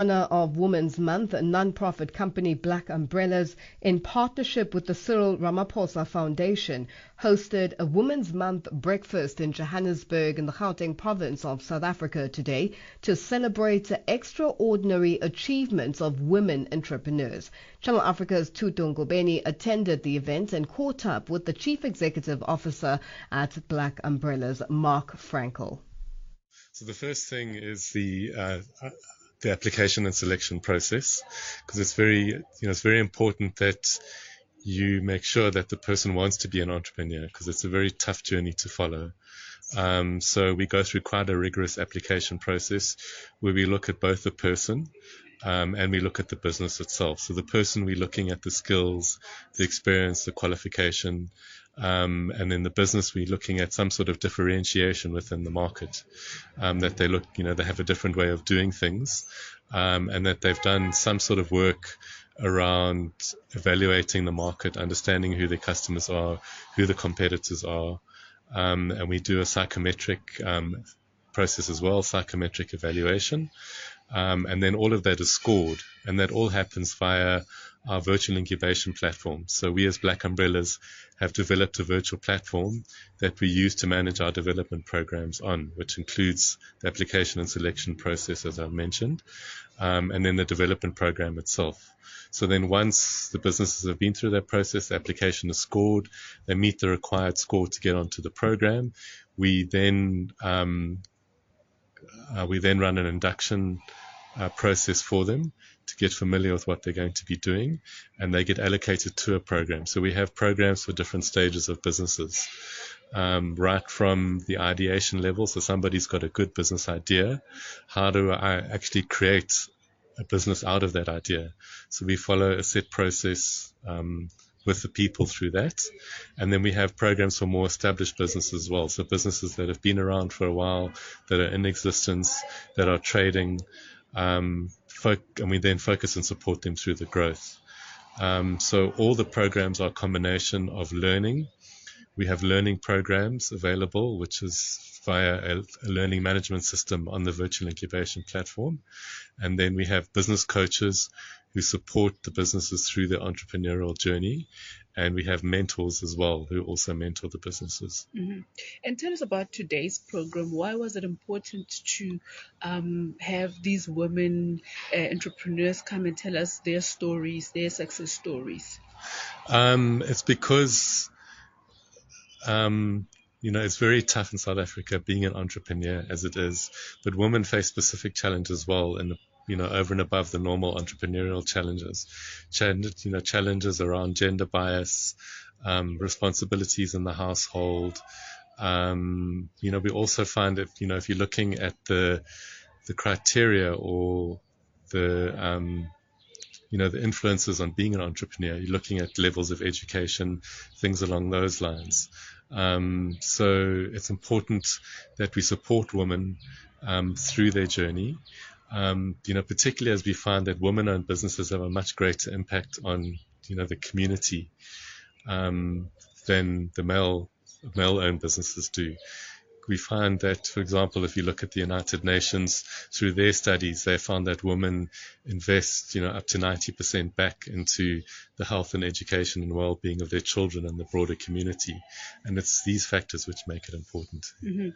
Honor of Women's Month, a non-profit company Black Umbrellas, in partnership with the Cyril Ramaphosa Foundation, hosted a Women's Month breakfast in Johannesburg in the Gauteng province of South Africa today to celebrate the extraordinary achievements of women entrepreneurs. Channel Africa's Tutu Ngobeni attended the event and caught up with the Chief Executive Officer at Black Umbrellas, Mark Frankel. So the first thing is the application and selection process, because it's very important that you make sure that the person wants to be an entrepreneur, because it's a very tough journey to follow. So we go through quite a rigorous application process where we look at both the person and we look at the business itself. So the person, we're looking at the skills, the experience, the qualification, and then the business, we're looking at some sort of differentiation within the market, that they have a different way of doing things, and that they've done some sort of work around evaluating the market, understanding who their customers are, who the competitors are, and we do a psychometric process as well, psychometric evaluation. And then all of that is scored, and that all happens via our virtual incubation platform. So we as Black Umbrellas have developed a virtual platform that we use to manage our development programs on, which includes the application and selection process, as I've mentioned, and then the development program itself. So then once the businesses have been through that process, the application is scored, they meet the required score to get onto the program. We then run an induction process for them to get familiar with what they're going to be doing, and they get allocated to a program. So we have programs for different stages of businesses, right from the ideation level. So somebody's got a good business idea. How do I actually create a business out of that idea? So we follow a set process with the people through that. And then we have programs for more established businesses as well. So businesses that have been around for a while, that are in existence, that are trading, and we then focus and support them through the growth. So all the programs are a combination of learning. We have learning programs available, which is via a learning management system on the virtual incubation platform. And then we have business coaches who support the businesses through their entrepreneurial journey. And we have mentors as well who also mentor the businesses. Mm-hmm. And tell us about today's program. Why was it important to have these women entrepreneurs come and tell us their stories, their success stories? It's because it's very tough in South Africa being an entrepreneur as it is, but women face specific challenges as well, and over and above the normal entrepreneurial challenges. Challenges around gender bias, responsibilities in the household. We also find that if you're looking at the criteria or the influences on being an entrepreneur, you're looking at levels of education, things along those lines. So it's important that we support women through their journey, particularly as we find that women-owned businesses have a much greater impact on, the community than the male-owned businesses do. We find that, for example, if you look at the United Nations, through their studies, they found that women invest, up to 90% back into the health and education and well-being of their children and the broader community. And it's these factors which make it important. Mm-hmm.